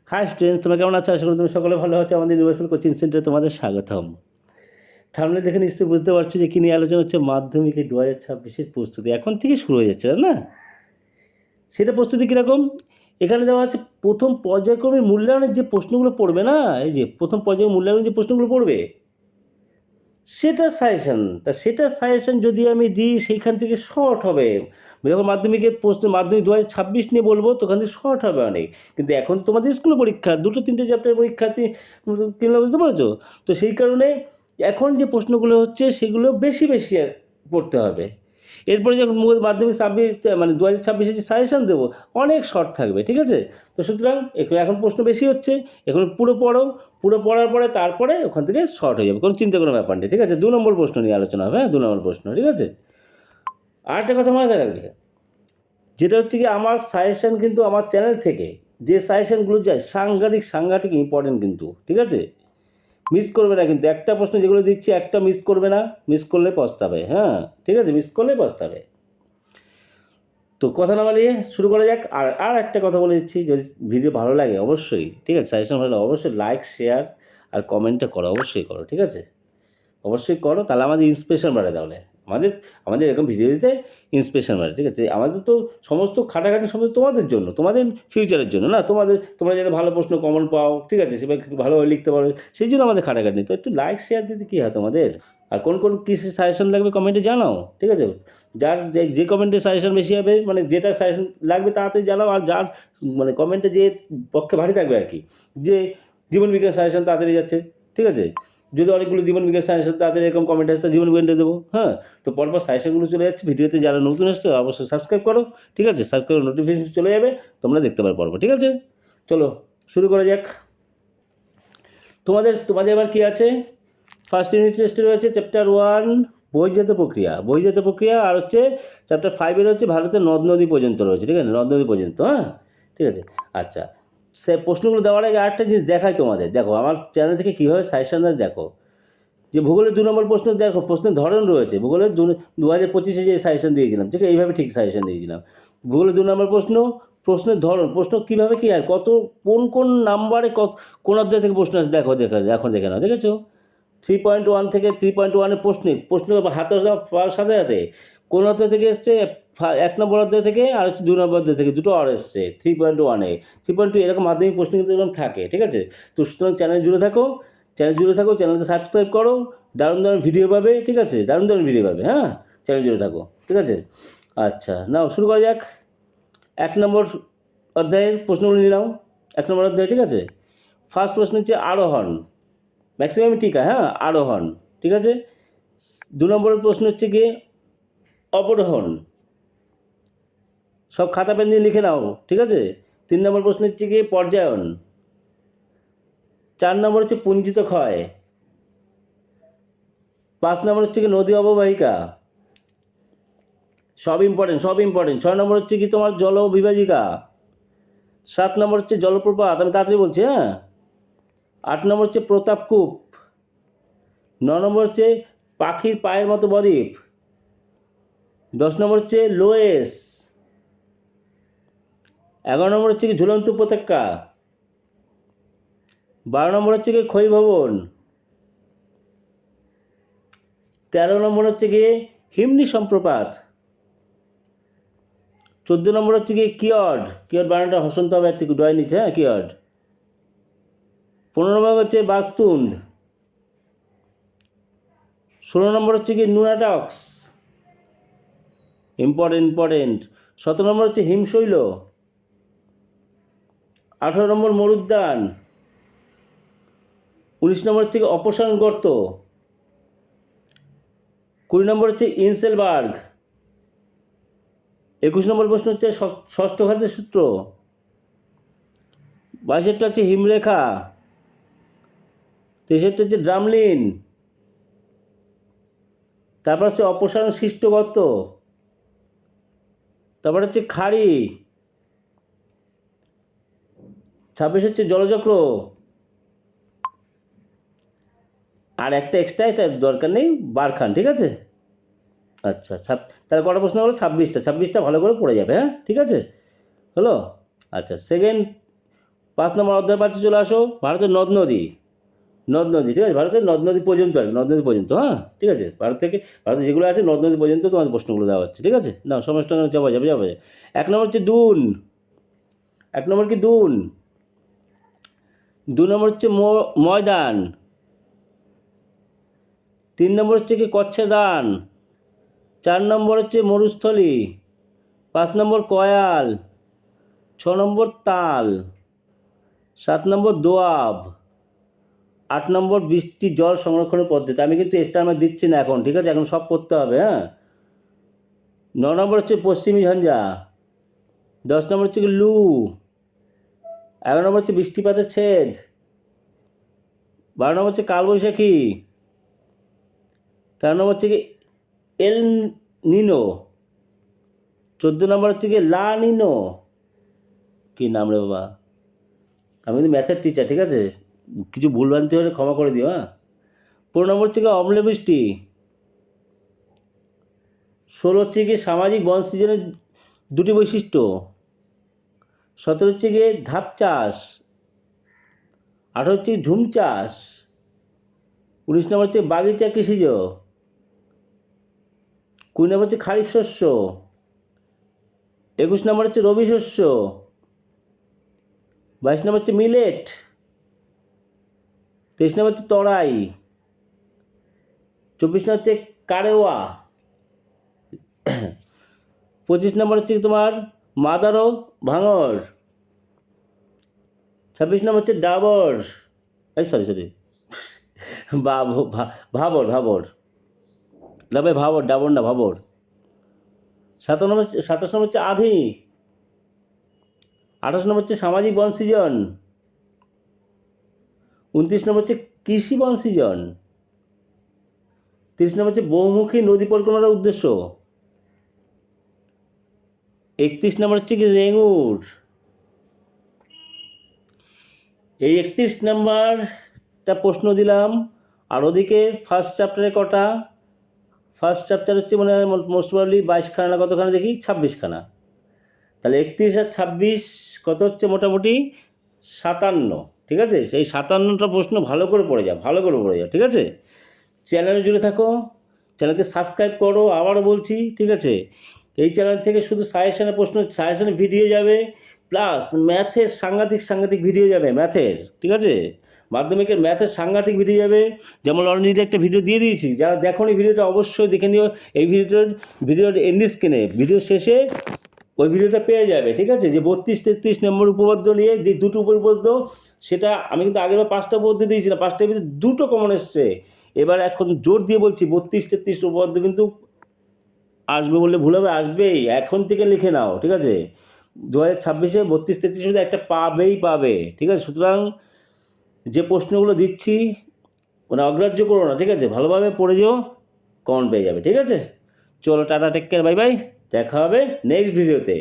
High students, তোমরা কেমন আছো? আশা করি তুমি সকলে ভালো আছো। আমাদের ইউনিভার্সাল কোচিং সেন্টারে তোমাদের স্বাগতম। থামলে দেখে নিশ্চয়ই বুঝতে পারছো যে কী নিয়ে আলোচনা হচ্ছে। মাধ্যমিক 2026-এর প্রস্তুতি এখন থেকে শুরু হয়ে যাচ্ছে না? সেটা প্রস্তুতি কীরকম? এখানে দেওয়া আছে প্রথম পর্যায়ক্রমে মূল্যায়নের যে প্রশ্নগুলো পড়বে না, এই যে প্রথম পর্যায়ে মূল্যায়নের যে প্রশ্নগুলো পড়বে সেটা সাজেশন যদি আমি দিই সেইখান থেকে শর্ট হবে। যখন মাধ্যমিকের প্রশ্ন মাধ্যমিক 2026 নিয়ে বলবো তখন থেকে শর্ট হবে অনেক। কিন্তু এখন তোমাদের স্কুলে পরীক্ষা, 2-3টে চ্যাপ্টারের পরীক্ষা, কিংবা বুঝতে পারছো? তো সেই কারণে এখন যে প্রশ্নগুলো হচ্ছে সেগুলো বেশি পড়তে হবে। এরপরে যখন মাধ্যমিক 2026-এ যে সাজেশন দেবো অনেক শর্ট থাকবে, ঠিক আছে? তো সুতরাং এখন প্রশ্ন বেশি হচ্ছে, এখন পুরো পড়ো, পুরো পড়ার পরে তারপরে ওখান থেকে শর্ট হয়ে যাবে, কোনো চিন্তা কোনো ব্যাপার নেই, ঠিক আছে? 2 নম্বর প্রশ্ন নিয়ে আলোচনা হবে, হ্যাঁ 2 নম্বর প্রশ্ন, ঠিক আছে? আরেকটা কথা মনে রাখবে, যেটা হচ্ছে কি আমার সাজেশন কিন্তু আমার চ্যানেল থেকে যে সাজেশনগুলো যায় সাংঘাতিক ইম্পর্টেন্ট কিন্তু, ঠিক আছে? মিস করবে না কিন্তু, একটা প্রশ্ন যেগুলো দিচ্ছি একটা মিস করবে না, মিস করলে পস্তাবে, হ্যাঁ ঠিক আছে? মিস করলে পস্তাবে। তো কথা না বাড়িয়ে শুরু করা যাক। আর একটা কথা বলে দিচ্ছি, যদি ভিডিও ভালো লাগে অবশ্যই, ঠিক আছে, সাজেশন ভালো লাগে অবশ্যই লাইক শেয়ার আর কমেন্টটা করো, অবশ্যই করো, ঠিক আছে? অবশ্যই করো, তাহলে আমাদের ইন্সপিরেশন বাড়ে, তাহলে আমাদের এরকম ভিডিও দিতে ইন্সপিরেশন বাড়ে, ঠিক আছে? আমাদের তো সমস্ত খাটাখাটি সমস্ত তোমাদের জন্য, তোমাদের ফিউচারের জন্য না, তোমরা যাতে ভালো প্রশ্ন কমন পাও, ঠিক আছে, সেটা একটু ভালোভাবে লিখতে পারো, সেই জন্য আমাদের খাটাখাটি। তো একটু লাইক শেয়ার দিতে কী হয় তোমাদের। আর কোন কিসের সাজেশন লাগবে কমেন্টে জানাও, ঠিক আছে? যার যে কমেন্টে সাজেশন বেশি হবে, মানে যেটা সাজেশন লাগবে তাড়াতাড়ি জানাও। আর যার কমেন্টে যে পক্ষে ভারী থাকবে আর কি, যে জীবন বিজ্ঞান সাজেশন তাড়াতাড়ি যাচ্ছে, ঠিক আছে? যদি অনেকগুলো জীবন বিজ্ঞান সাজেশন তাদের এরকম কমেন্ট আসতে জীবন বিজ্ঞানটা দেবো, হ্যাঁ। তো পরপর সাজেশনগুলো চলে যাচ্ছে ভিডিওতে, যারা নতুন আসছে অবশ্যই সাবস্ক্রাইব করো, ঠিক আছে? সাবস্ক্রাইব নোটিফিকেশন চলে যাবে, তোমরা দেখতে পারো পরপর, ঠিক আছে? চলো শুরু করা যাক। তোমাদের এবার কী আছে? ফার্স্ট ইউনিট টেস্টে রয়েছে চ্যাপ্টার 1 বহির্জাত প্রক্রিয়া, আর হচ্ছে চ্যাপ্টার 5-এর হচ্ছে ভারতের নদ নদী পর্যন্ত রয়েছে, ঠিক আছে? নদ নদী পর্যন্ত, হ্যাঁ ঠিক আছে। আচ্ছা, সে প্রশ্নগুলো দেওয়ার আগে আরেকটা জিনিস দেখাই তোমাদের, দেখো আমার চ্যানেল থেকে কীভাবে সাজেশন দেয় দেখো। যে ভূগোলের 2 নম্বর প্রশ্ন দেখো, প্রশ্নের ধরন রয়েছে ভূগোলের 2025-এ যে সাজেশন দিয়েছিলাম, ঠিক আছে, এইভাবে ঠিক সাজেশন দিয়েছিলাম। ভূগোলের 2 নম্বর প্রশ্নের ধরন, প্রশ্ন কীভাবে কী আর কত কোন নাম্বারে কোন অধ্যায় থেকে প্রশ্ন আছে দেখো, এখন দেখে নাও, দেখেছো? 3.1 থেকে 3.1-এর প্রশ্ন হাতে পাওয়ার সাথে সাথে কোন অধ্যায় থেকে এসছে, 1 নম্বর অধ্যায় থেকে আর হচ্ছে 2 নম্বর অধ্যায় থেকে, দুটো আর এসছে 3.1-এ, 3.2 এরকম মাধ্যমিক প্রশ্ন কিন্তু এরকম থাকে, ঠিক আছে? তো সুতরাং চ্যানেল জুড়ে থাকো, চ্যানেলকে সাবস্ক্রাইব করো, দারুণ ভিডিও পাবে, ঠিক আছে? দারুণ ভিডিও পাবে, হ্যাঁ, চ্যানেল জুড়ে থাকো, ঠিক আছে? আচ্ছা, নাও শুরু করা যাক। 1 নম্বর অধ্যায়ের প্রশ্নগুলো নিয়ে নাও। 1 নম্বর অধ্যায়, ঠিক আছে। ফার্স্ট প্রশ্ন হচ্ছে আরোহণ, ম্যাক্সিমাম টিকা, হ্যাঁ আরোহণ, ঠিক আছে। 2 নম্বরের প্রশ্ন হচ্ছে গিয়ে অবরোহণ, সব খাতা পেন দিয়ে লিখে নাও, ঠিক আছে। 3 নম্বর প্রশ্ন হচ্ছে গিয়ে পর্যায়ন। 4 নম্বর হচ্ছে পুঞ্জিত ক্ষয়। 5 নম্বর হচ্ছে কি নদী অববাহিকা, সব ইম্পর্টেন্ট। 6 নম্বর হচ্ছে কি তোমার জল বিভাজিকা। 7 নম্বর হচ্ছে জলপ্রপাত, আমি তাড়াতাড়ি বলছি, হ্যাঁ। 8 নম্বর হচ্ছে প্রতাপকূপ। 9 নম্বর হচ্ছে পাখির পায়ের মতো বদ্বীপ। 10 নম্বর হচ্ছে লোয়েস। 11 নম্বর হচ্ছে কি ঝুলন্ত উপত্যকা। 12 নম্বর হচ্ছে কি ক্ষয় ভবন। 13 নম্বর হচ্ছে গিয়ে হিমনি সম্প্রপাত। 14 নম্বর হচ্ছে গিয়ে কিয়ড বানানটা হসন্ত হবে একটু ডয় নিচে, হ্যাঁ কিয়ড। 15 নম্বর হচ্ছে বাস্তুন্দ। 16 নম্বর হচ্ছে গিয়ে নুনাটক্স, ইম্পর্টেন্ট। 17 নম্বর হচ্ছে হিমশৈল। 18 নম্বর মরুদ্যান। 19 নম্বর হচ্ছে কি অপসারণ গর্ত। 20 নম্বর হচ্ছে ইনসেলবার্গ। 21 নম্বর প্রশ্ন হচ্ছে ষষ্ঠ ঘাতের সূত্র। 22টা হচ্ছে হিমরেখা। 23টা হচ্ছে ড্রামলিন। তারপর হচ্ছে অপসারণ সৃষ্ট গর্ত। তারপর হচ্ছে খাড়ি। 26 হচ্ছে জলচক্র। আর একটা এক্সট্রাই তার দরকার নেই, বারখান, ঠিক আছে। আচ্ছা, তাহলে কটা প্রশ্ন হলো? 26টা ভালো করে পড়ে যাবে, হ্যাঁ ঠিক আছে, হলো। আচ্ছা, সেকেন্ড 5 নম্বর অধ্যায় পাচ্ছে, চলে আসো। ভারতের নদ নদী, ঠিক আছে, ভারতের নদ নদী পর্যন্ত আর কি, নদ নদী পর্যন্ত, হ্যাঁ ঠিক আছে, ভারতে যেগুলো আছে নদ নদী পর্যন্ত তোমাদের প্রশ্নগুলো দেওয়া হচ্ছে, ঠিক আছে। না সমস্যা যাবে। 1 নম্বর হচ্ছে দুন, 1 নম্বর কি দুন। 2 নম্বর হচ্ছে ময়দান। 3 নম্বর হচ্ছে কি কচ্ছদান। 4 নম্বর হচ্ছে মরুস্থলী। 5 নম্বর কয়াল। 6 নম্বর তাল। 7 নম্বর দোয়াব। 8 নম্বর বৃষ্টি জল সংরক্ষণের পদ্ধতি। আমি কিন্তু এস্টারমার্ক দিচ্ছি না এখন, ঠিক আছে, এখন সব পড়তে হবে, হ্যাঁ। 9 নম্বর হচ্ছে পশ্চিমী ঝঞ্ঝা। 10 নম্বর হচ্ছে কি লু। 11 নম্বর হচ্ছে বৃষ্টিপাতের ছেদ। 12 নম্বর হচ্ছে কালবৈশাখী। 13 নম্বর হচ্ছে কি এল নিনো। 14 নম্বর হচ্ছে কি লা নিনো। কী নাম রে বাবা, আমি কিন্তু ম্যাথের টিচার, ঠিক আছে, কিছু ভুলভ্রান্তি হলে ক্ষমা করে দিও, হ্যাঁ। 15 নম্বর হচ্ছে কি অম্লবৃষ্টি। 16 হচ্ছে কি সামাজিক বন সৃজনের 2টি বৈশিষ্ট্য। 17 হচ্ছে গিয়ে ধাপ চাষ। 18 হচ্ছে ঝুম চাষ। 19 নম্বর হচ্ছে বাগিচা কৃষিজ। 20 নম্বর হচ্ছে খারিফ শস্য। 21 নম্বর হচ্ছে রবি শস্য। 22 নম্বর হচ্ছে মিলেট। 23 নম্বর হচ্ছে তরাই। 24 নম্বর হচ্ছে কারেওয়া। 25 নম্বর হচ্ছে তোমার মাদারো ভাঙর। 26 নম্বর হচ্ছে ডাবর, সরি ভাবর না ভাই, ডাবর না, ভাবর। 27 নম্বর হচ্ছে আধি। 28 নম্বর হচ্ছে সামাজিক বন সৃজন। 29 নম্বর হচ্ছে কৃষি বন সৃজন। 30 নম্বর হচ্ছে বহুমুখী নদী পরিকল্পনার উদ্দেশ্য। 31 নম্বর হচ্ছে কি রেঙুর। এই 31 নাম্বারটা প্রশ্ন দিলাম। আর ওদিকে ফার্স্ট চ্যাপ্টারে কটা, ফার্স্ট চ্যাপ্টার হচ্ছে মানে মোস্ট প্রবাবলি 22খানা না কতখানা দেখি, 26খানা। তাহলে 31 আর 26 কত হচ্ছে, মোটামুটি 57, ঠিক আছে। সেই 57টা প্রশ্ন ভালো করে পড়ে যাও, ঠিক আছে। চ্যানেলে জুড়ে থাকো, চ্যানেলকে সাবস্ক্রাইব করো, আবারও বলছি, ঠিক আছে। এই চ্যানেল থেকে শুধু সাজেশনের ভিডিও যাবে, প্লাস ম্যাথের সাংঘাতিক ভিডিও যাবে, ম্যাথের, ঠিক আছে, মাধ্যমিকের ম্যাথের সাংঘাতিক ভিডিও যাবে। যেমন অলরেডি একটা ভিডিও দিয়ে দিয়েছি, যারা দেখোনি ভিডিওটা অবশ্যই দেখে নিও। এই ভিডিওর এন্ড স্ক্রিনে, ভিডিও শেষে ওই ভিডিওটা পেয়ে যাবে, ঠিক আছে। যে 32-33 নম্বর উপপাদ্য নিয়ে যে দুটো উপপাদ্য, সেটা আমি কিন্তু আগের 5টা উপপাদ্য দিয়েছিলাম, 5টার ভিতরে 2টো কমন এসছে। এবার এখন জোর দিয়ে বলছি 32-33 উপপাদ্য কিন্তু আসবে বললে ভুল হবে, আসবেই, এখন থেকে লিখে নাও, ঠিক আছে। 2026-এ 32-33 মধ্যে একটা পাবে, ঠিক আছে। সুতরাং যে প্রশ্নগুলো দিচ্ছি মানে অগ্রাহ্য করো না, ঠিক আছে, ভালোভাবে পড়ে যেও, কমন পেয়ে যাবে, ঠিক আছে। চলো tata, take care, bye bye, দেখা হবে নেক্সট ভিডিওতে।